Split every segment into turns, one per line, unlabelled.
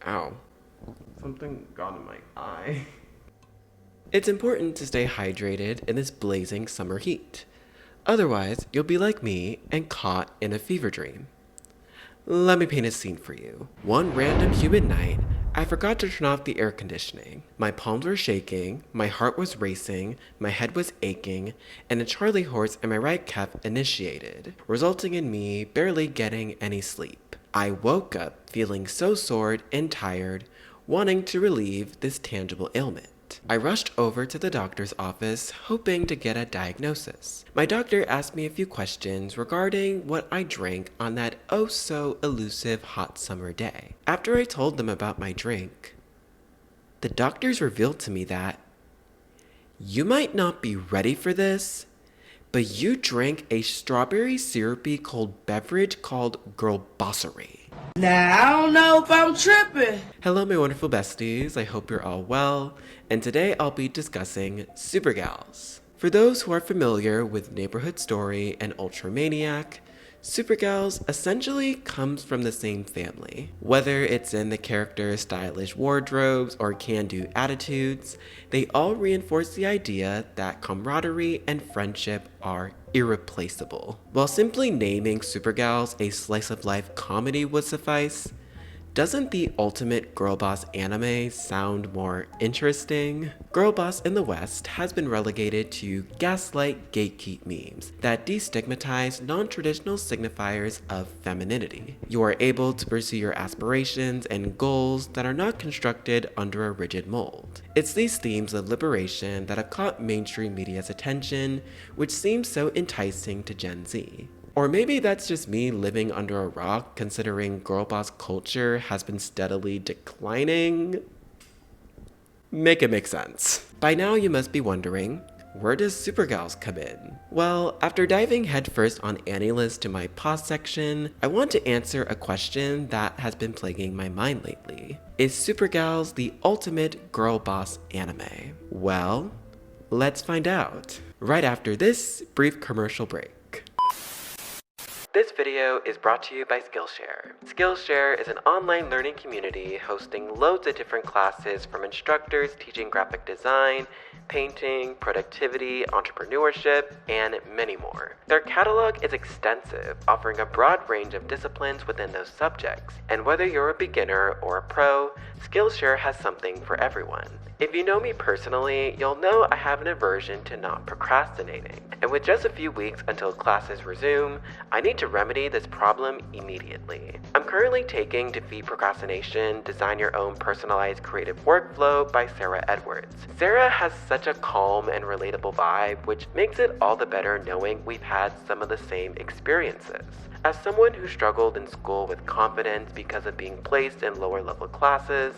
Ow. Something got in my eye. It's important to stay hydrated in this blazing summer heat. Otherwise, you'll be like me and caught in a fever dream. Let me paint a scene for you. One random humid night, I forgot to turn off the air conditioning. My palms were shaking, my heart was racing, my head was aching, and a Charlie horse in my right calf initiated, resulting in me barely getting any sleep. I woke up feeling so sore and tired, wanting to relieve this tangible ailment. I rushed over to the doctor's office, hoping to get a diagnosis. My doctor asked me a few questions regarding what I drank on that oh-so-elusive hot summer day. After I told them about my drink, the doctors revealed to me that, "You might not be ready for this, but you drank a strawberry syrupy cold beverage called girlbossery."
Now, I don't know if I'm tripping.
Hello, my wonderful besties. I hope you're all well. And today I'll be discussing Supergals. For those who are familiar with Neighborhood Story and Ultramaniac, Supergals essentially comes from the same family. Whether it's in the characters' stylish wardrobes or can-do attitudes, they all reinforce the idea that camaraderie and friendship are irreplaceable. While simply naming Supergals a slice-of-life comedy would suffice, doesn't the ultimate girl boss anime sound more interesting? Girl boss in the West has been relegated to gaslight gatekeep memes that destigmatize non-traditional signifiers of femininity. You are able to pursue your aspirations and goals that are not constructed under a rigid mold. It's these themes of liberation that have caught mainstream media's attention, which seems so enticing to Gen Z. Or maybe that's just me living under a rock, considering girl boss culture has been steadily declining. Make it make sense. By now you must be wondering, where does Supergals come in? Well, after diving headfirst on AniList to my pause section, I want to answer a question that has been plaguing my mind lately. Is Supergals the ultimate girl boss anime? Well, let's find out. Right after this brief commercial break. This video is brought to you by Skillshare. Skillshare is an online learning community hosting loads of different classes from instructors teaching graphic design, painting, productivity, entrepreneurship, and many more. Their catalog is extensive, offering a broad range of disciplines within those subjects. And whether you're a beginner or a pro, Skillshare has something for everyone. If you know me personally, you'll know I have an aversion to not procrastinating. And with just a few weeks until classes resume, I need to remedy this problem immediately. I'm currently taking Defeat Procrastination, Design Your Own Personalized Creative Workflow by Sarah Edwards. Sarah has such a calm and relatable vibe, which makes it all the better knowing we've had some of the same experiences. As someone who struggled in school with confidence because of being placed in lower level classes,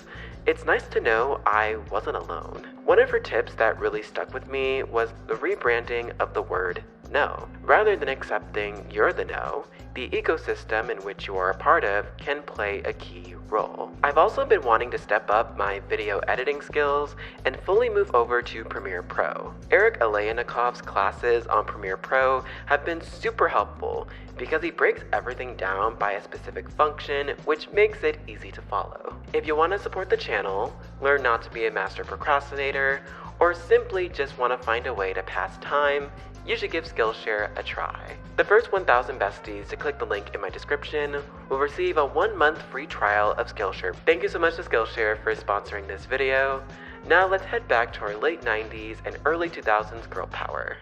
it's nice to know I wasn't alone. One of her tips that really stuck with me was the rebranding of the word no. Rather than accepting you're the no, the ecosystem in which you are a part of can play a key role. I've also been wanting to step up my video editing skills and fully move over to Premiere Pro. Eric Aleyanikov's classes on Premiere Pro have been super helpful because he breaks everything down by a specific function, which makes it easy to follow. If you want to support the channel, learn not to be a master procrastinator, or simply just want to find a way to pass time, you should give Skillshare a try. The first 1,000 besties to click the link in my description will receive a 1-month free trial of Skillshare. Thank you so much to Skillshare for sponsoring this video. Now let's head back to our late 90s and early 2000s girl power.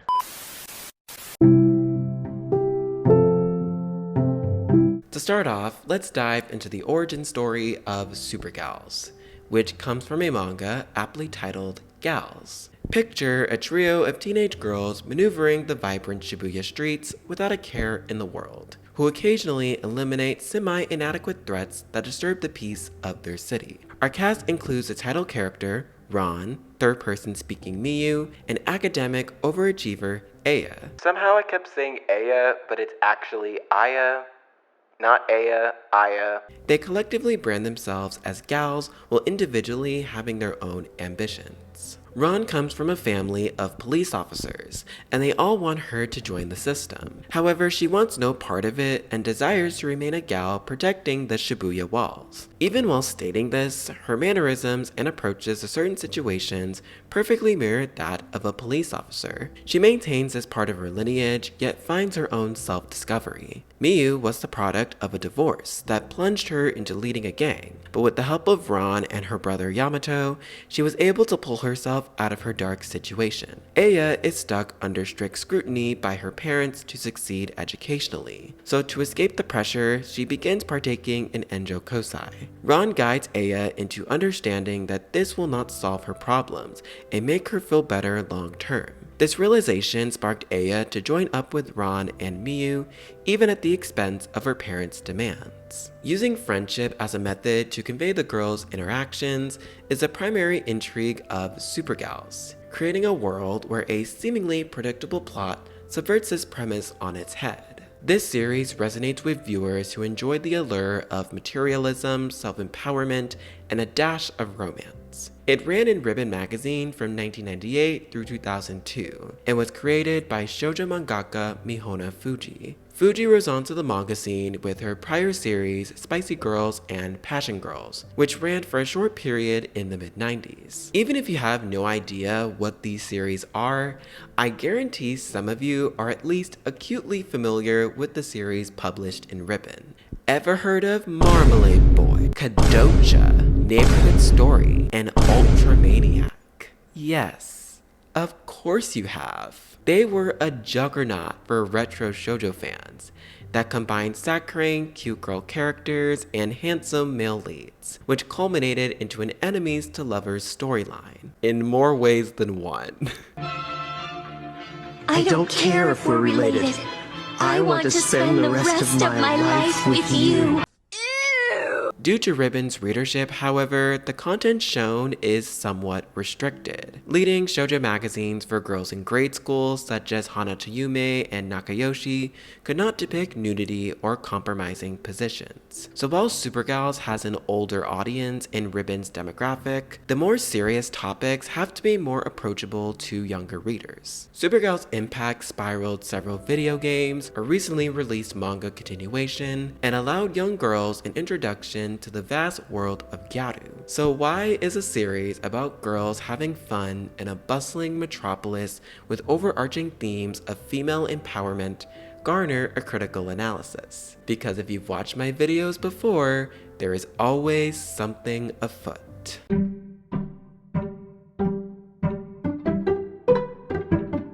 To start off, let's dive into the origin story of Supergals, which comes from a manga aptly titled Gals. Picture a trio of teenage girls maneuvering the vibrant Shibuya streets without a care in the world, who occasionally eliminate semi-inadequate threats that disturb the peace of their city. Our cast includes the title character, Ron, third-person speaking Miyu, and academic overachiever Aya. Somehow I kept saying Aya, but it's actually Aya. Not Aya, Aya. They collectively brand themselves as gals while individually having their own ambitions. Ron comes from a family of police officers, and they all want her to join the system. However, she wants no part of it and desires to remain a gal protecting the Shibuya walls. Even while stating this, her mannerisms and approaches to certain situations perfectly mirror that of a police officer. She maintains this part of her lineage, yet finds her own self-discovery. Miyu was the product of a divorce that plunged her into leading a gang, but with the help of Ron and her brother Yamato, she was able to pull herself out of her dark situation. Aya is stuck under strict scrutiny by her parents to succeed educationally, so to escape the pressure, she begins partaking in Enjo Kosai. Ron guides Aya into understanding that this will not solve her problems and make her feel better long term. This realization sparked Aya to join up with Ron and Miyu, even at the expense of her parents' demands. Using friendship as a method to convey the girls' interactions is the primary intrigue of Supergals, creating a world where a seemingly predictable plot subverts this premise on its head. This series resonates with viewers who enjoy the allure of materialism, self-empowerment, and a dash of romance. It ran in Ribbon magazine from 1998 through 2002 and was created by Shōjo mangaka Mihona Fuji. Fuji rose onto the manga scene with her prior series Spicy Girls and Passion Girls, which ran for a short period in the mid-90s. Even if you have no idea what these series are, I guarantee some of you are at least acutely familiar with the series published in Ribbon. Ever heard of Marmalade Boy, Kadocha, Neighborhood Story, and Ultramaniac? Yes, of course you have. They were a juggernaut for retro shoujo fans that combined saccharine, cute girl characters and handsome male leads, which culminated into an enemies to lovers storyline, in more ways than one.
I don't care if we're related. I want to spend the rest of my life with you.
Due to Ribbon's readership, however, the content shown is somewhat restricted, leading shoujo magazines for girls in grade school such as Hanata Yume and Nakayoshi could not depict nudity or compromising positions. So while Supergals has an older audience in Ribbon's demographic, the more serious topics have to be more approachable to younger readers. Supergals' impact spiraled several video games, a recently released manga continuation, and allowed young girls an introduction to the vast world of gyaru. So why is a series about girls having fun in a bustling metropolis with overarching themes of female empowerment garner a critical analysis? Because if you've watched my videos before, there is always something afoot.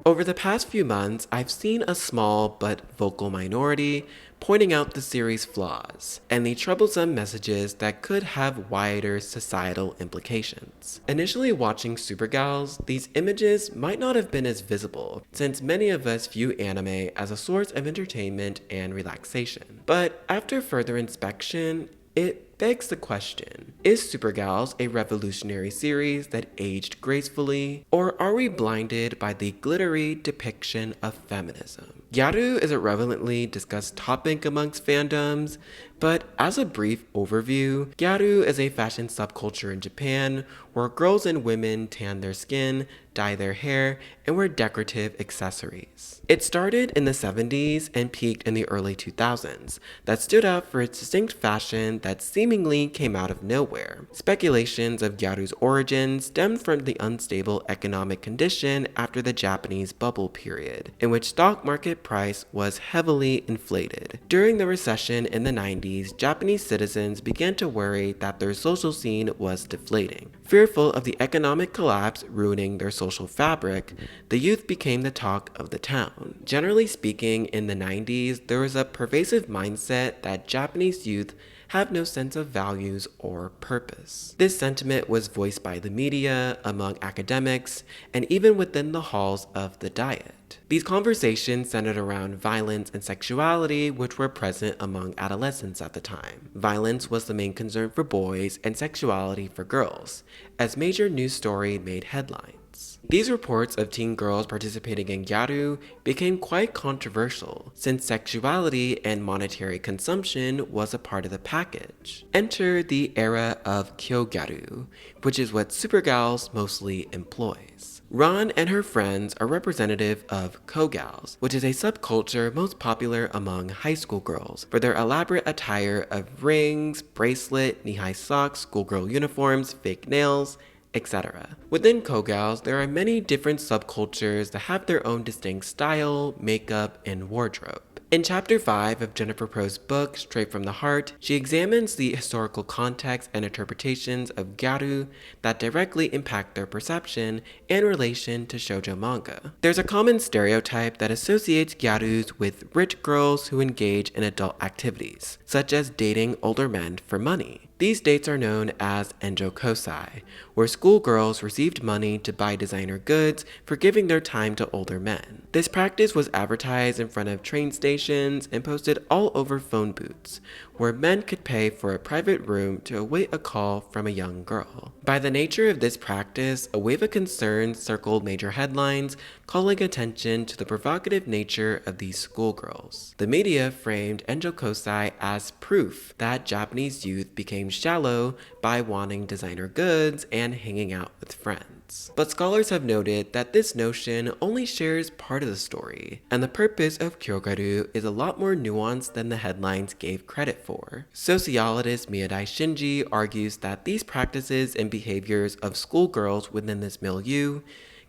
Over the past few months, I've seen a small but vocal minority pointing out the series' flaws and the troublesome messages that could have wider societal implications. Initially watching Supergals, these images might not have been as visible, since many of us view anime as a source of entertainment and relaxation. But after further inspection, it begs the question, is Supergals a revolutionary series that aged gracefully, or are we blinded by the glittery depiction of feminism? Gyaru is a relevantly discussed topic amongst fandoms, but as a brief overview, gyaru is a fashion subculture in Japan where girls and women tan their skin, dye their hair, and wear decorative accessories. It started in the 70s and peaked in the early 2000s, that stood out for its distinct fashion that seemingly came out of nowhere. Speculations of gyaru's origin stemmed from the unstable economic condition after the Japanese bubble period, in which stock market price was heavily inflated. During the recession in the 90s, Japanese citizens began to worry that their social scene was deflating. Fearful of the economic collapse ruining their social fabric, the youth became the talk of the town. Generally speaking, in the 90s, there was a pervasive mindset that Japanese youth have no sense of values or purpose. This sentiment was voiced by the media, among academics, and even within the halls of the Diet. These conversations centered around violence and sexuality, which were present among adolescents at the time. Violence was the main concern for boys and sexuality for girls, as major news story made headlines. girls. These reports of teen girls participating in gyaru became quite controversial, since sexuality and monetary consumption was a part of the package. Enter the era of kyo-gyaru, which is what Supergals mostly employs. Ron and her friends are representative of ko-gals, which is a subculture most popular among high school girls for their elaborate attire of rings, bracelet, knee-high socks, schoolgirl uniforms, fake nails, etc. Within ko-gals, there are many different subcultures that have their own distinct style, makeup, and wardrobe. In Chapter 5 of Jennifer Pro's book, Straight from the Heart, she examines the historical context and interpretations of gyaru that directly impact their perception and relation to shoujo manga. There's a common stereotype that associates gyarus with rich girls who engage in adult activities, such as dating older men for money. These dates are known as enjo kosai, where schoolgirls received money to buy designer goods for giving their time to older men. This practice was advertised in front of train stations and posted all over phone booths, where men could pay for a private room to await a call from a young girl. By the nature of this practice, a wave of concern circled major headlines, calling attention to the provocative nature of these schoolgirls. The media framed enjo kosai as proof that Japanese youth became shallow by wanting designer goods and hanging out with friends. But scholars have noted that this notion only shares part of the story, and the purpose of kyogaru is a lot more nuanced than the headlines gave credit for. Sociologist Miyadai Shinji argues that these practices and behaviors of schoolgirls within this milieu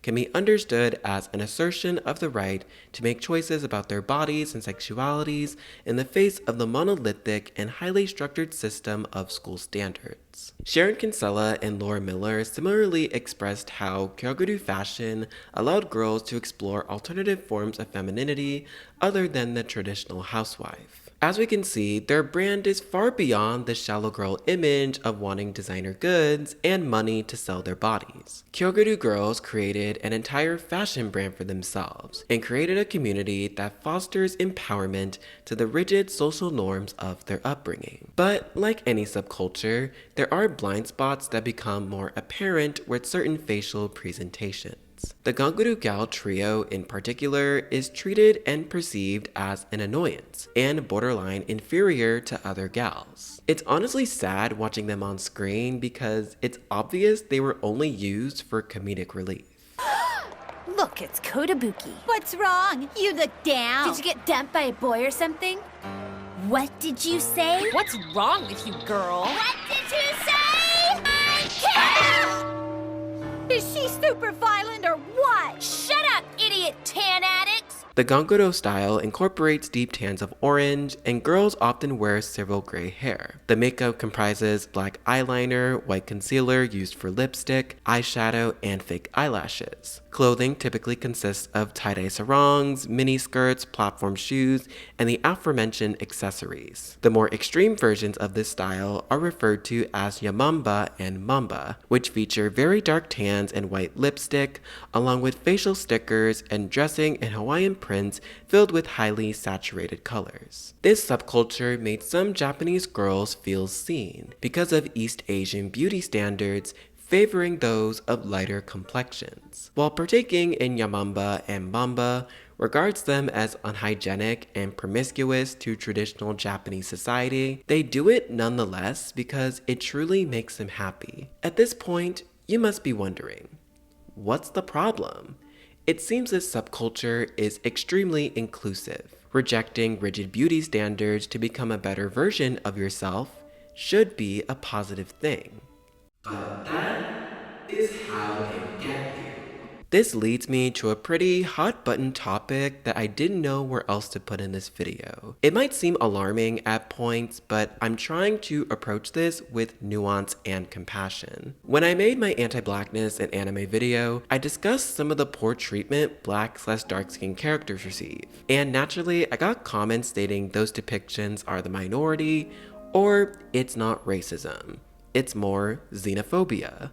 can be understood as an assertion of the right to make choices about their bodies and sexualities in the face of the monolithic and highly structured system of school standards. Sharon Kinsella and Laura Miller similarly expressed how kyogaru fashion allowed girls to explore alternative forms of femininity other than the traditional housewife. As we can see, their brand is far beyond the shallow girl image of wanting designer goods and money to sell their bodies. Kyogaru girls created an entire fashion brand for themselves and created a community that fosters empowerment to the rigid social norms of their upbringing. But like any subculture, there are blind spots that become more apparent with certain facial presentations. The Ganguru Gal trio in particular is treated and perceived as an annoyance and borderline inferior to other gals. It's honestly sad watching them on screen because it's obvious they were only used for comedic relief.
Look, it's Kotobuki. What's wrong? You look down.
Did you get dumped by a boy or something?
What did you say?
What's wrong with you, girl?
What did you say? I can't! Is she super violent or what?
Shut up, idiot tan addicts!
The Ganguro style incorporates deep tans of orange, and girls often wear several gray hair. The makeup comprises black eyeliner, white concealer used for lipstick, eyeshadow, and fake eyelashes. Clothing typically consists of tie-dye sarongs, mini skirts, platform shoes, and the aforementioned accessories. The more extreme versions of this style are referred to as yamamba and mamba, which feature very dark tans and white lipstick, along with facial stickers and dressing in Hawaiian prints filled with highly saturated colors. This subculture made some Japanese girls feel seen because of East Asian beauty standards favoring those of lighter complexions, while partaking in yamamba and mamba regards them as unhygienic and promiscuous to traditional Japanese society. They do it nonetheless because it truly makes them happy. At this point, you must be wondering, what's the problem? It seems this subculture is extremely inclusive. Rejecting rigid beauty standards to become a better version of yourself should be a positive thing. But that is how they get you. This leads me to a pretty hot button topic that I didn't know where else to put in this video. It might seem alarming at points, but I'm trying to approach this with nuance and compassion. When I made my anti-blackness and anime video, I discussed some of the poor treatment black/dark-skinned characters receive. And naturally, I got comments stating those depictions are the minority, or it's not racism. It's more xenophobia.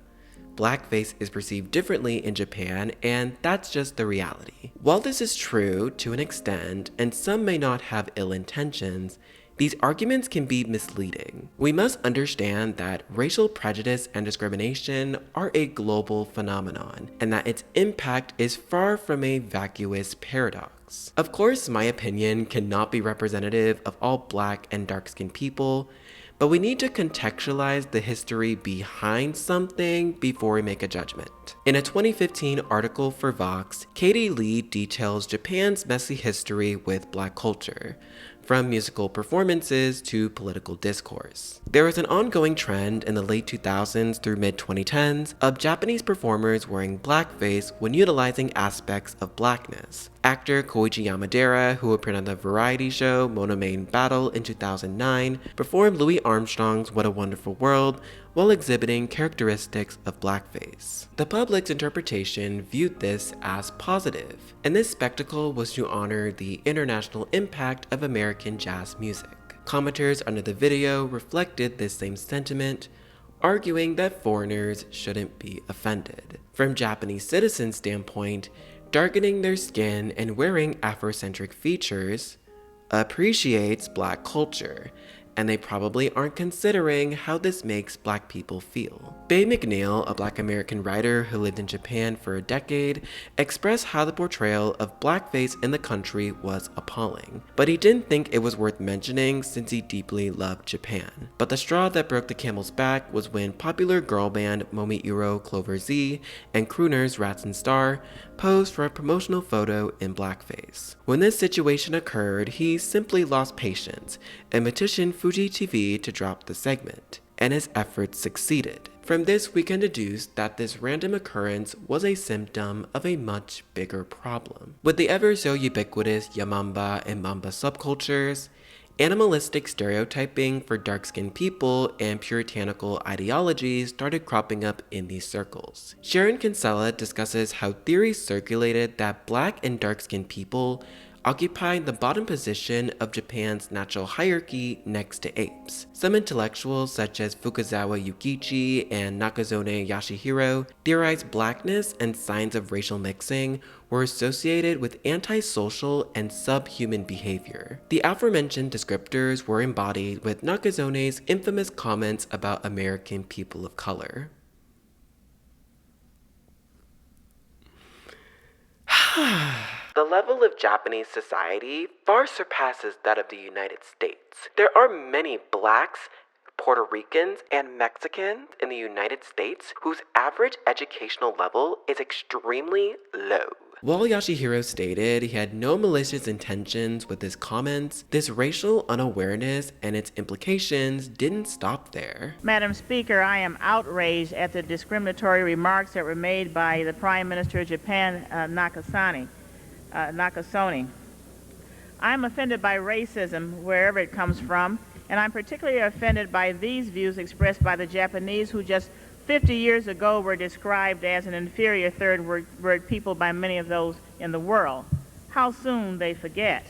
Blackface is perceived differently in Japan, and that's just the reality. While this is true to an extent, and some may not have ill intentions, These arguments can be misleading. We must understand that racial prejudice and discrimination are a global phenomenon, and that its impact is far from a vacuous paradox. Of course, my opinion cannot be representative of all black and dark-skinned people, but we need to contextualize the history behind something before we make a judgment. In a 2015 article for Vox, Katie Lee details Japan's messy history with black culture, from musical performances to political discourse. There was an ongoing trend in the late 2000s through mid-2010s of Japanese performers wearing blackface when utilizing aspects of blackness. Actor Koichi Yamadera, who appeared on the variety show Monomain Battle in 2009, performed Louis Armstrong's What a Wonderful World while exhibiting characteristics of blackface. The public's interpretation viewed this as positive, and this spectacle was to honor the international impact of American jazz music. Commenters under the video reflected this same sentiment, arguing that foreigners shouldn't be offended. From Japanese citizens' standpoint, darkening their skin and wearing Afrocentric features appreciates black culture, and they probably aren't considering how this makes black people feel. Bay McNeil, a black American writer who lived in Japan for a decade, expressed how the portrayal of blackface in the country was appalling, but he didn't think it was worth mentioning since he deeply loved Japan. But the straw that broke the camel's back was when popular girl band Momiiro Clover Z and crooners Rats and Star posed for a promotional photo in blackface. When this situation occurred, he simply lost patience and petitioned Fuji TV to drop the segment, and his efforts succeeded. From this, we can deduce that this random occurrence was a symptom of a much bigger problem. With the ever so ubiquitous Yamamba and Mamba subcultures, animalistic stereotyping for dark-skinned people and puritanical ideologies started cropping up in these circles. Sharon Kinsella discusses how theories circulated that black and dark-skinned people occupied the bottom position of Japan's natural hierarchy next to apes. Some intellectuals such as Fukazawa Yukichi and Nakasone Yashihiro theorized blackness and signs of racial mixing were associated with antisocial and subhuman behavior. The aforementioned descriptors were embodied with Nakasone's infamous comments about American people of color. The level of Japanese society far surpasses that of the United States. There are many blacks, Puerto Ricans, and Mexicans in the United States whose average educational level is extremely low. While Yashihiro stated he had no malicious intentions with his comments, this racial unawareness and its implications didn't stop there.
Madam Speaker, I am outraged at the discriminatory remarks that were made by the Prime Minister of Japan, Nakasone. I'm offended by racism wherever it comes from, and I'm particularly offended by these views expressed by the Japanese who just 50 years ago were described as an inferior third world people by many of those in the world. How soon they forget.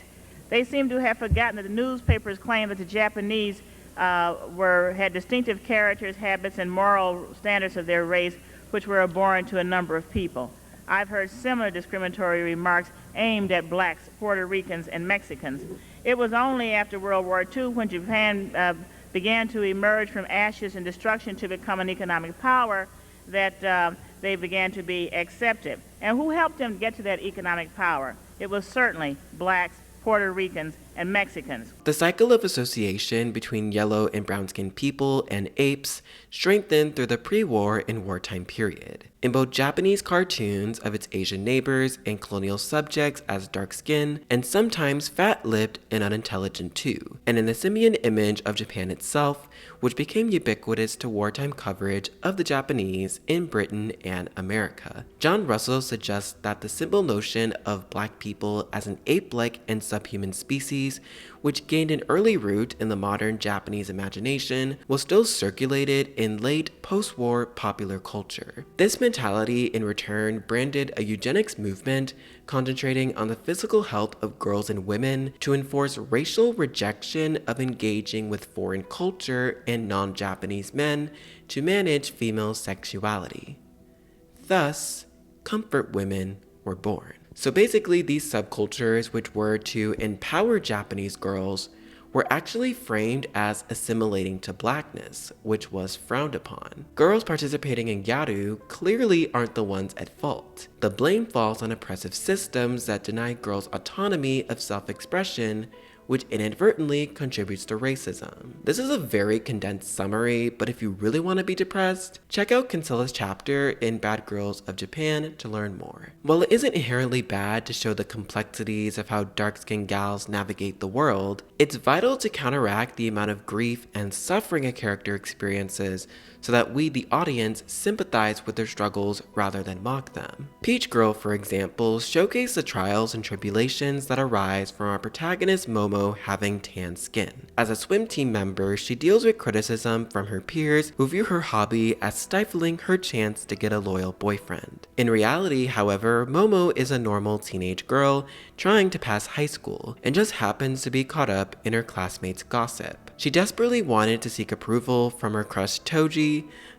They seem to have forgotten that the newspapers claim that the Japanese had distinctive characters, habits, and moral standards of their race, which were abhorrent to a number of people. I've heard similar discriminatory remarks aimed at blacks, Puerto Ricans, and Mexicans. It was only after World War II when Japan began to emerge from ashes and destruction to become an economic power that they began to be accepted. And who helped them get to that economic power? It was certainly blacks, Puerto Ricans, and Mexicans.
The cycle of association between yellow and brown-skinned people and apes strengthened through the pre-war and wartime period. In both Japanese cartoons of its Asian neighbors and colonial subjects as dark-skinned and sometimes fat-lipped and unintelligent too, and in the simian image of Japan itself, which became ubiquitous to wartime coverage of the Japanese in Britain and America. John Russell suggests that the simple notion of black people as an ape-like and subhuman species, which gained an early root in the modern Japanese imagination, was still circulated in late post-war popular culture. This mentality in return branded a eugenics movement concentrating on the physical health of girls and women to enforce racial rejection of engaging with foreign culture and non-Japanese men to manage female sexuality. Thus, comfort women were born. So basically, these subcultures, which were to empower Japanese girls, were actually framed as assimilating to blackness, which was frowned upon. Girls participating in gyaru clearly aren't the ones at fault. The blame falls on oppressive systems that deny girls autonomy of self-expression, which inadvertently contributes to racism. This is a very condensed summary, but if you really want to be depressed, check out Kinsella's chapter in Bad Girls of Japan to learn more. While it isn't inherently bad to show the complexities of how dark-skinned gals navigate the world, it's vital to counteract the amount of grief and suffering a character experiences so that we, the audience, sympathize with their struggles rather than mock them. Peach Girl, for example, showcased the trials and tribulations that arise from our protagonist Momo having tan skin. As a swim team member, she deals with criticism from her peers who view her hobby as stifling her chance to get a loyal boyfriend. In reality, however, Momo is a normal teenage girl trying to pass high school and just happens to be caught up in her classmates' gossip. She desperately wanted to seek approval from her crush Toji,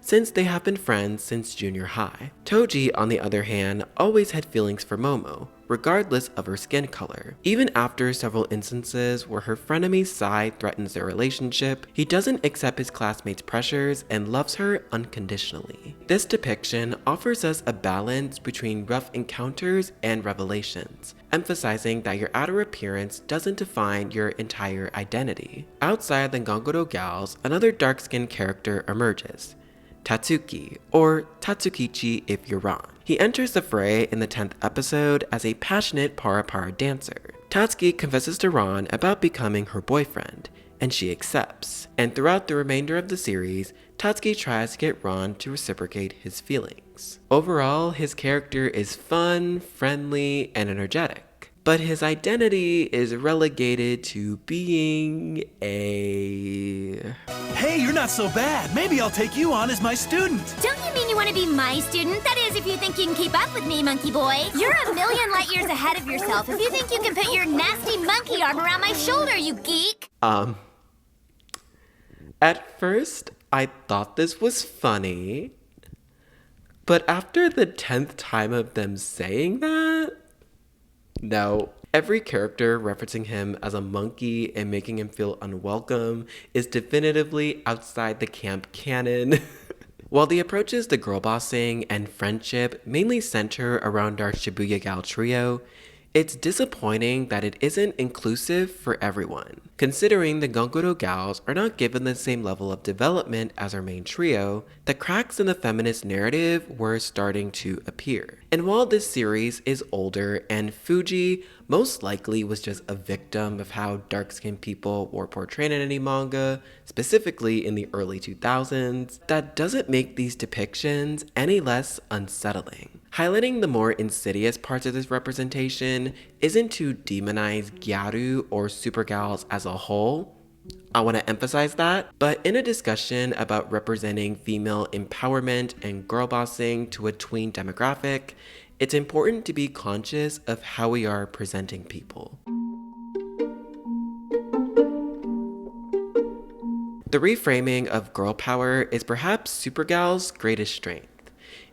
since they have been friends since junior high. Toji, on the other hand, always had feelings for Momo, regardless of her skin color. Even after several instances where her frenemies Sai threatens their relationship, he doesn't accept his classmates' pressures and loves her unconditionally. This depiction offers us a balance between rough encounters and revelations, emphasizing that your outer appearance doesn't define your entire identity. Outside the Gongoro gals, another dark-skinned character emerges, Tatsuki, or Tatsukichi if you're Ron. He enters the fray in the 10th episode as a passionate para-para dancer. Tatsuki confesses to Ron about becoming her boyfriend, and she accepts. And throughout the remainder of the series, Tatsuki tries to get Ron to reciprocate his feelings. Overall, his character is fun, friendly, and energetic. But his identity is relegated to being a...
Hey, you're not so bad. Maybe I'll take you on as my student.
Don't you mean you want to be my student? That is, if you think you can keep up with me, monkey boy. You're a million light years ahead of yourself if you think you can put your nasty monkey arm around my shoulder, you geek.
At first, I thought this was funny. But after the 10th time of them saying that, no. Every character referencing him as a monkey and making him feel unwelcome is definitively outside the camp canon. While the approaches to girlbossing and friendship mainly center around our Shibuya Gal trio, it's disappointing that it isn't inclusive for everyone. Considering the Gongoro gals are not given the same level of development as our main trio, the cracks in the feminist narrative were starting to appear. And while this series is older and Fuji most likely was just a victim of how dark-skinned people were portrayed in any manga, specifically in the early 2000s, that doesn't make these depictions any less unsettling. Highlighting the more insidious parts of this representation isn't to demonize gyaru or supergals as a whole. I want to emphasize that, but in a discussion about representing female empowerment and girlbossing to a tween demographic, it's important to be conscious of how we are presenting people. The reframing of girl power is perhaps Supergal's greatest strength.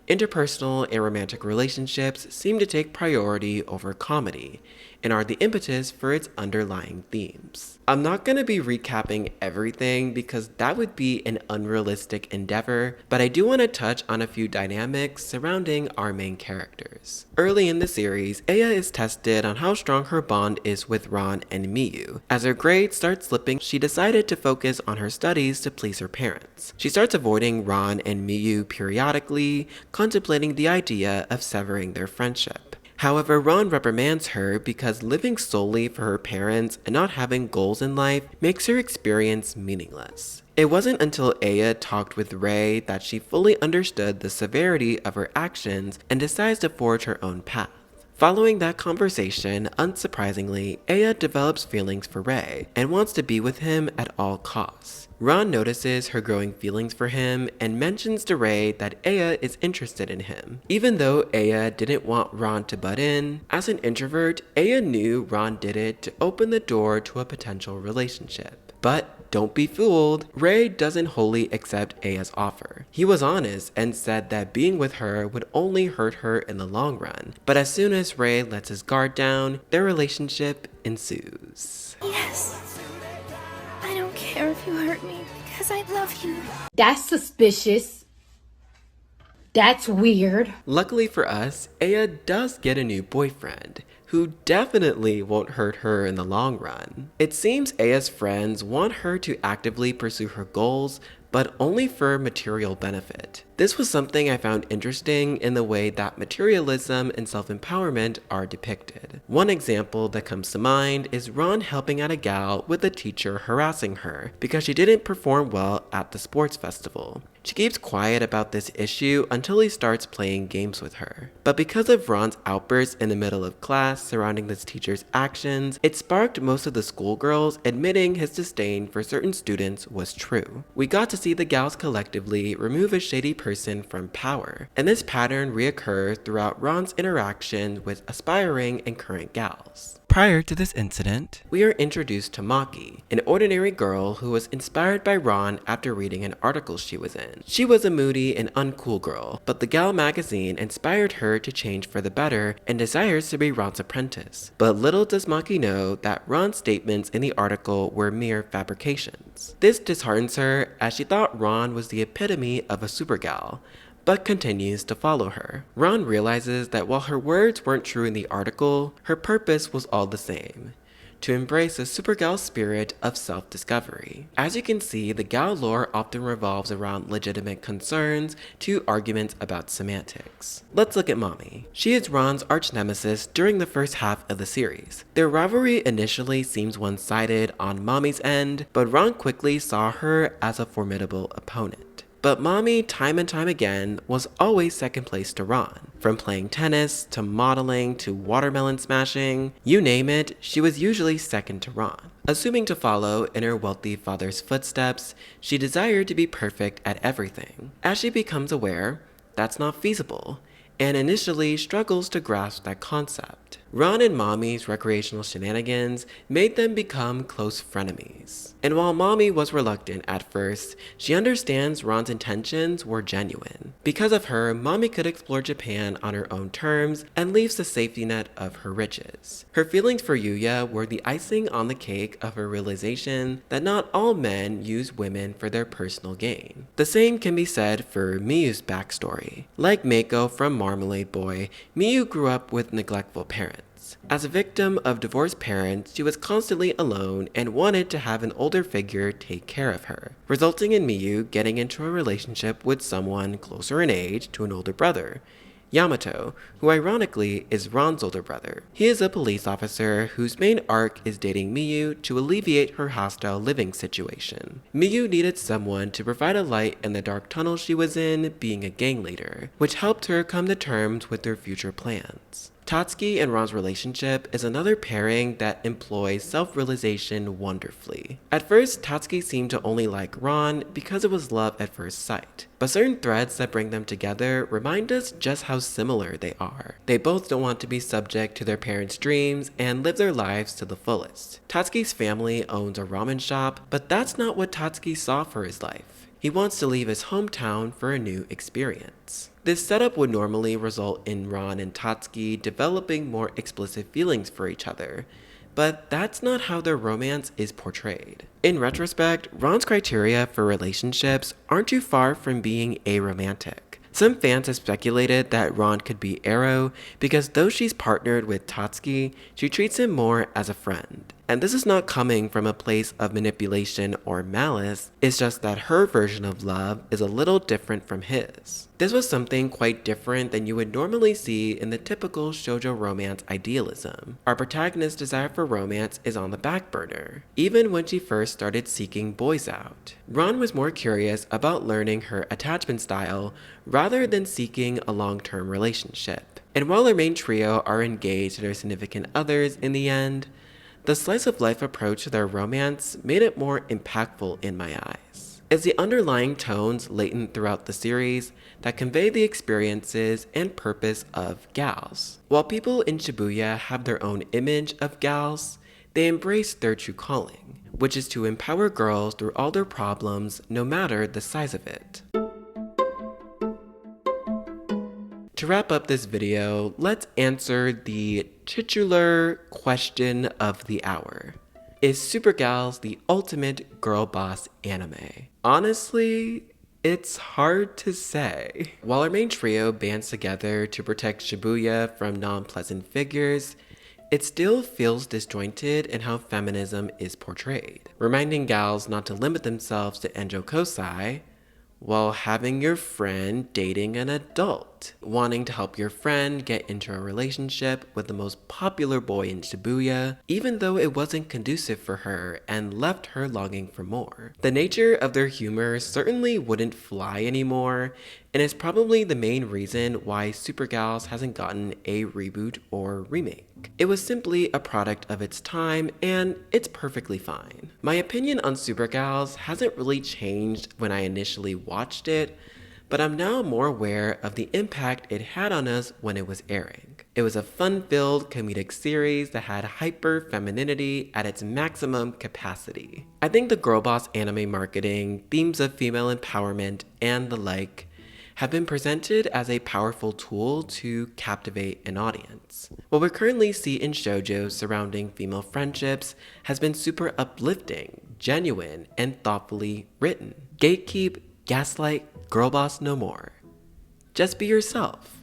Interpersonal and romantic relationships seem to take priority over comedy, and are the impetus for its underlying themes. I'm not going to be recapping everything because that would be an unrealistic endeavor, but I do want to touch on a few dynamics surrounding our main characters. Early in the series, Aya is tested on how strong her bond is with Ron and Miyu. As her grades start slipping, she decided to focus on her studies to please her parents. She starts avoiding Ron and Miyu periodically, contemplating the idea of severing their friendship. However, Ron reprimands her because living solely for her parents and not having goals in life makes her experience meaningless. It wasn't until Aya talked with Rei that she fully understood the severity of her actions and decides to forge her own path. Following that conversation, unsurprisingly, Aya develops feelings for Rei and wants to be with him at all costs. Ron notices her growing feelings for him and mentions to Rei that Aya is interested in him. Even though Aya didn't want Ron to butt in, as an introvert, Aya knew Ron did it to open the door to a potential relationship. But don't be fooled, Rei doesn't wholly accept Aya's offer. He was honest and said that being with her would only hurt her in the long run. But as soon as Rei lets his guard down, their relationship ensues.
Yes. Because I love you.
That's suspicious. That's weird.
Luckily for us, Aya does get a new boyfriend, who definitely won't hurt her in the long run. It seems Aya's friends want her to actively pursue her goals, but only for material benefit. This was something I found interesting in the way that materialism and self-empowerment are depicted. One example that comes to mind is Ron helping out a gal with a teacher harassing her because she didn't perform well at the sports festival. She keeps quiet about this issue until he starts playing games with her. But because of Ron's outbursts in the middle of class surrounding this teacher's actions, it sparked most of the schoolgirls admitting his disdain for certain students was true. We got to see the gals collectively remove a shady person from power, and this pattern reoccurs throughout Ron's interactions with aspiring and current gals. Prior to this incident, we are introduced to Maki, an ordinary girl who was inspired by Ron after reading an article she was in. She was a moody and uncool girl, but the Gal magazine inspired her to change for the better and desires to be Ron's apprentice. But little does Maki know that Ron's statements in the article were mere fabrications. This disheartens her as she thought Ron was the epitome of a super gal, but continues to follow her. Ron realizes that while her words weren't true in the article, her purpose was all the same: to embrace a supergal spirit of self-discovery. As you can see, the gal lore often revolves around legitimate concerns to arguments about semantics. Let's look at Mami. She is Ron's arch-nemesis during the first half of the series. Their rivalry initially seems one-sided on Mami's end, but Ron quickly saw her as a formidable opponent. But Mami, time and time again, was always second place to Ron. From playing tennis, to modeling, to watermelon smashing, you name it, she was usually second to Ron. Assuming to follow in her wealthy father's footsteps, she desired to be perfect at everything. As she becomes aware, that's not feasible, and initially struggles to grasp that concept. Ron and Mami's recreational shenanigans made them become close frenemies. And while Mami was reluctant at first, she understands Ron's intentions were genuine. Because of her, Mami could explore Japan on her own terms and leaves the safety net of her riches. Her feelings for Yuya were the icing on the cake of her realization that not all men use women for their personal gain. The same can be said for Miyu's backstory. Like Meiko from Marmalade Boy, Miyu grew up with neglectful parents. As a victim of divorced parents, she was constantly alone and wanted to have an older figure take care of her, resulting in Miyu getting into a relationship with someone closer in age to an older brother, Yamato, who ironically is Ron's older brother. He is a police officer whose main arc is dating Miyu to alleviate her hostile living situation. Miyu needed someone to provide a light in the dark tunnel she was in, being a gang leader, which helped her come to terms with their future plans. Tatsuki and Ron's relationship is another pairing that employs self-realization wonderfully. At first, Tatsuki seemed to only like Ron because it was love at first sight. But certain threads that bring them together remind us just how similar they are. They both don't want to be subject to their parents' dreams and live their lives to the fullest. Tatsuki's family owns a ramen shop, but that's not what Tatsuki saw for his life. He wants to leave his hometown for a new experience. This setup would normally result in Ron and Tatsuki developing more explicit feelings for each other, but that's not how their romance is portrayed. In retrospect, Ron's criteria for relationships aren't too far from being aromantic. Some fans have speculated that Ron could be aro because though she's partnered with Tatsuki, she treats him more as a friend. And this is not coming from a place of manipulation or malice, it's just that her version of love is a little different from his. This was something quite different than you would normally see in the typical shoujo romance idealism. Our protagonist's desire for romance is on the back burner, even when she first started seeking boys out. Ron was more curious about learning her attachment style rather than seeking a long-term relationship. And while our main trio are engaged in their significant others in the end, the slice-of-life approach to their romance made it more impactful in my eyes. It's the underlying tones latent throughout the series that convey the experiences and purpose of gals. While people in Shibuya have their own image of gals, they embrace their true calling, which is to empower girls through all their problems, no matter the size of it. To wrap up this video, let's answer the titular question of the hour. Is Super Gals the ultimate girl boss anime? Honestly, it's hard to say. While our main trio bands together to protect Shibuya from non-pleasant figures, it still feels disjointed in how feminism is portrayed, reminding gals not to limit themselves to Enjo Kosei, while having your friend dating an adult, wanting to help your friend get into a relationship with the most popular boy in Shibuya, even though it wasn't conducive for her and left her longing for more. The nature of their humor certainly wouldn't fly anymore, and is probably the main reason why Supergals hasn't gotten a reboot or remake. It was simply a product of its time, and it's perfectly fine. My opinion on Supergals hasn't really changed when I initially watched it, but I'm now more aware of the impact it had on us when it was airing. It was a fun-filled comedic series that had hyper-femininity at its maximum capacity. I think the girlboss anime marketing, themes of female empowerment, and the like have been presented as a powerful tool to captivate an audience. What we currently see in shoujo surrounding female friendships has been super uplifting, genuine, and thoughtfully written. Gatekeep, gaslight, girlboss no more. Just be yourself.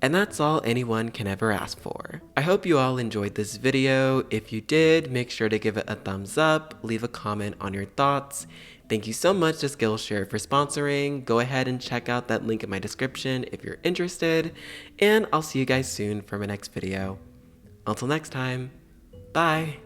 And that's all anyone can ever ask for. I hope you all enjoyed this video. If you did, make sure to give it a thumbs up, leave a comment on your thoughts. Thank you so much to Skillshare for sponsoring. Go ahead and check out that link in my description if you're interested. And I'll see you guys soon for my next video. Until next time, bye!